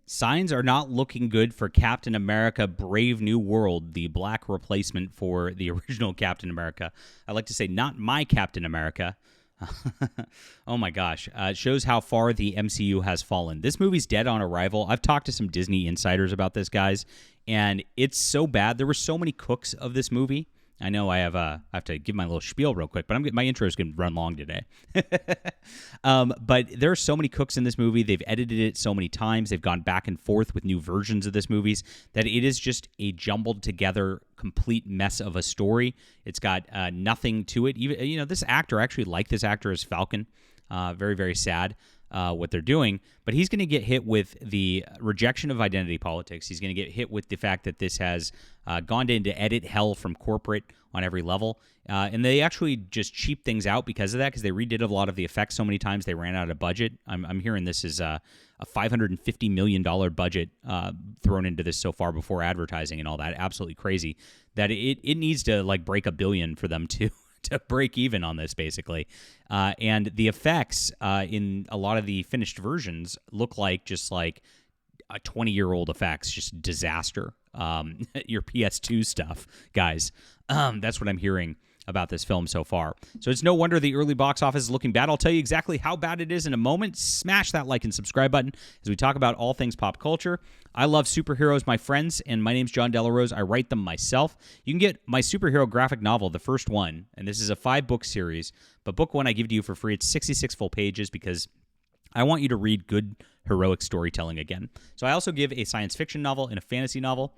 Signs are not looking good for Captain America Brave New World, the black replacement for the original Captain America. I like to say, not my Captain America. Oh my gosh. It shows how far the MCU has fallen. This movie's dead on arrival. I've talked to some Disney insiders about this, guys, and it's so bad. There were so many cooks of this movie. I know I have to give my little spiel real quick, but my intro is going to run long today. But there are so many cooks in this movie. They've edited it so many times. They've gone back and forth with new versions of this movie that it is just a jumbled together, complete mess of a story. It's got nothing to it. Even this actor, I actually like this actor as Falcon. Very, very sad what they're doing. But he's going to get hit with the rejection of identity politics. He's going to get hit with the fact that this has gone into edit hell from corporate on every level. And they actually just cheap things out because of that, because they redid a lot of the effects so many times they ran out of budget. I'm hearing this is a $550 million budget thrown into this so far before advertising and all that. Absolutely crazy that it needs to break $1 billion for them to break even on this, basically. And the effects in a lot of the finished versions look just like a 20-year-old effects, just disaster. Your PS2 stuff, guys. That's what I'm hearing about this film so far. So it's no wonder the early box office is looking bad. I'll tell you exactly how bad it is in a moment. Smash that like and subscribe button as we talk about all things pop culture. I love superheroes, my friends, and my name's John Delarose. I write them myself. You can get my superhero graphic novel, the first one, and this is a 5-book series, but book 1 I give to you for free. It's 66 full pages because I want you to read good heroic storytelling again. So I also give a science fiction novel and a fantasy novel.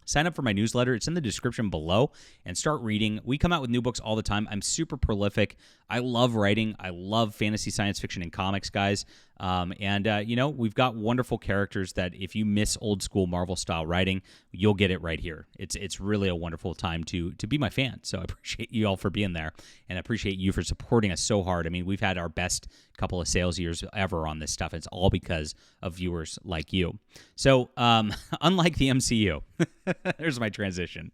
Sign up for my newsletter. It's in the description below and start reading. We come out with new books all the time. I'm super prolific. I love writing. I love fantasy, science fiction, and comics, guys. We've got wonderful characters that if you miss old school Marvel style writing, you'll get it right here. It's really a wonderful time to be my fan. So I appreciate you all for being there, and I appreciate you for supporting us so hard. I mean, we've had our best couple of sales years ever on this stuff. It's all because of viewers like you. So unlike the MCU, there's my transition.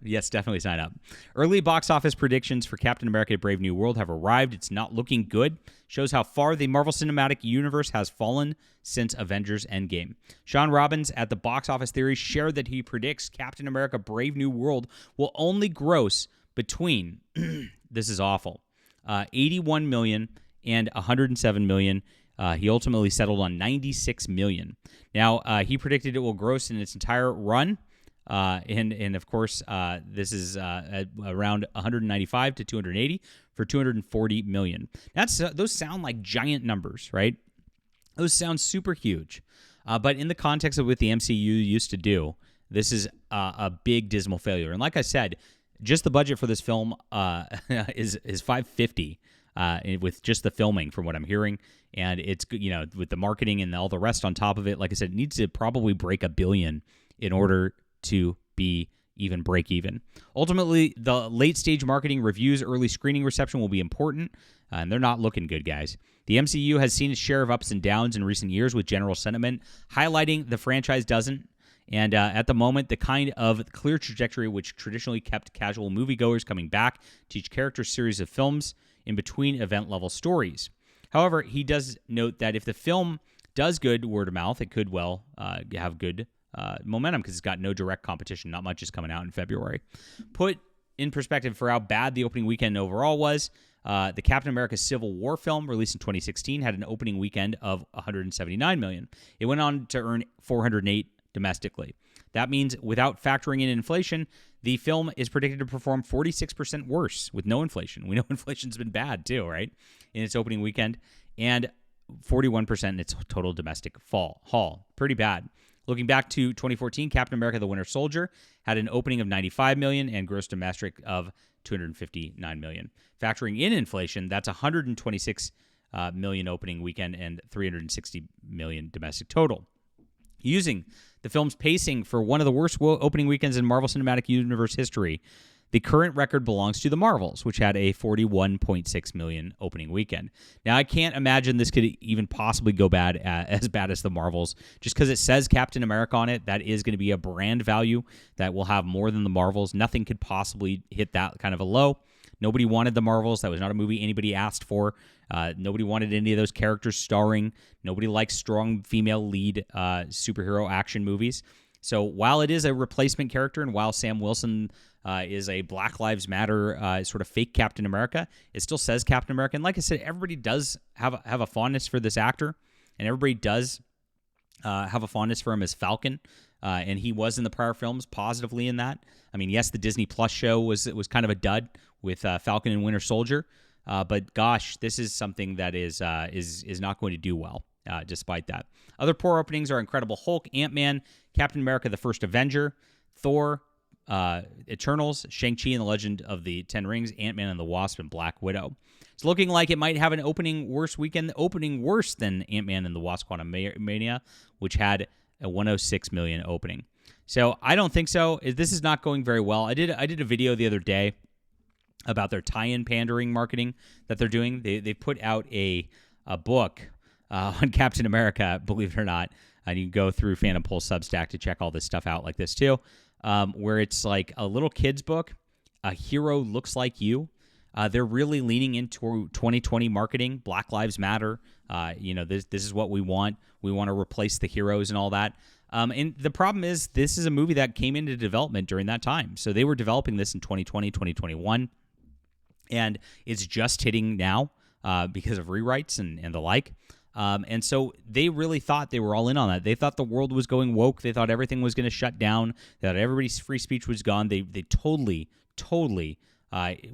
Yes, definitely sign up. Early box office predictions for Captain America Brave New World have arrived. It's not looking good. Shows how far the Marvel Cinematic Universe has fallen since Avengers Endgame. Sean Robbins at the Box Office Theory shared that he predicts Captain America Brave New World will only gross between, this is awful, 81 million and 107 million. He ultimately settled on 96 million. Now, he predicted it will gross in its entire run. And of course, this is at around 195 to 280 for 240 million. Those sound like giant numbers, right? Those sound super huge. But in the context of what the MCU used to do, this is a big dismal failure. And like I said, just the budget for this film is 550 with just the filming, from what I'm hearing. And it's, with the marketing and all the rest on top of it, like I said, it needs to probably break $1 billion in order to be even break even. Ultimately, the late stage marketing reviews, early screening reception will be important, and they're not looking good, guys. The MCU has seen its share of ups and downs in recent years, with general sentiment highlighting the franchise doesn't. And at the moment, the kind of clear trajectory which traditionally kept casual moviegoers coming back to each character's series of films in between event-level stories. However, he does note that if the film does good word of mouth, it could well have good momentum because it's got no direct competition. Not much is coming out in February. Put in perspective for how bad the opening weekend overall was, the Captain America Civil War film, released in 2016, had an opening weekend of 179 million. It went on to earn 408 domestically. That means without factoring in inflation, the film is predicted to perform 46% worse with no inflation. We know inflation's been bad too, right? In its opening weekend, and 41% in its total domestic haul. Pretty bad. Looking back to 2014, Captain America: The Winter Soldier had an opening of 95 million and gross domestic of 259 million. Factoring in inflation, that's 126 million opening weekend and 360 million domestic total. Using the film's pacing for one of the worst opening weekends in Marvel Cinematic Universe history, the current record belongs to the Marvels, which had a 41.6 million opening weekend. Now, I can't imagine this could even possibly go as bad as the Marvels, just because it says Captain America on it. That is going to be a brand value that will have more than the Marvels. Nothing could possibly hit that kind of a low. Nobody wanted the Marvels. That was not a movie anybody asked for. Nobody wanted any of those characters starring. Nobody likes strong female lead superhero action movies. So while it is a replacement character, and while Sam Wilson is a Black Lives Matter sort of fake Captain America, it still says Captain America. And like I said, everybody does have a fondness for this actor, and everybody does have a fondness for him as Falcon. And he was in the prior films positively in that. I mean, yes, the Disney Plus show was kind of a dud with Falcon and Winter Soldier, but gosh, this is something that is not going to do well, despite that. Other poor openings are Incredible Hulk, Ant-Man, Captain America: The First Avenger, Thor, Eternals, Shang-Chi and the Legend of the Ten Rings, Ant-Man and the Wasp, and Black Widow. It's looking like it might have an opening worse than Ant-Man and the Wasp: Quantumania, which had a 106 million opening. So I don't think so. This is not going very well. I did a video the other day about their tie-in pandering marketing that they're doing. They put out a book on Captain America, believe it or not. And you can go through Phantom Pulse Substack to check all this stuff out like this too, where it's like a little kid's book. A hero looks like you. They're really leaning into 2020 marketing. Black Lives Matter. This is what we want. We want to replace the heroes and all that. And the problem is this is a movie that came into development during that time. So they were developing this in 2020, 2021. And it's just hitting now because of rewrites and the like. And so they really thought they were all in on that. They thought the world was going woke. They thought everything was going to shut down. They thought everybody's free speech was gone. They totally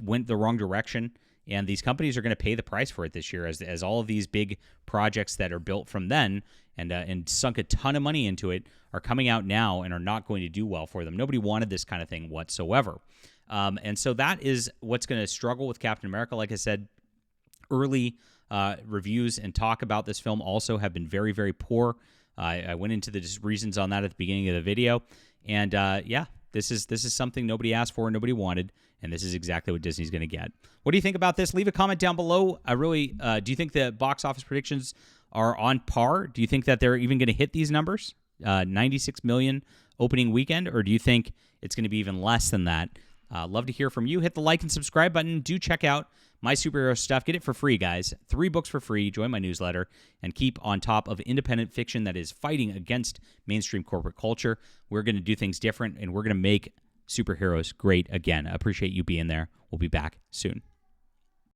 went the wrong direction. And these companies are going to pay the price for it this year as all of these big projects that are built from then and sunk a ton of money into it are coming out now and are not going to do well for them. Nobody wanted this kind of thing whatsoever. And so that is what's going to struggle with Captain America. Like I said, early reviews and talk about this film also have been very, very poor. I went into the reasons on that at the beginning of the video. And this is something nobody asked for, nobody wanted, and this is exactly what Disney's going to get. What do you think about this? Leave a comment down below. Do you think the box office predictions are on par? Do you think that they're even going to hit these numbers? 96 million opening weekend, or do you think it's going to be even less than that? Love to hear from you. Hit the like and subscribe button. Do check out my superhero stuff. Get it for free, guys. 3 books for free. Join my newsletter and keep on top of independent fiction that is fighting against mainstream corporate culture. We're going to do things different, and we're going to make superheroes great again. I appreciate you being there. We'll be back soon.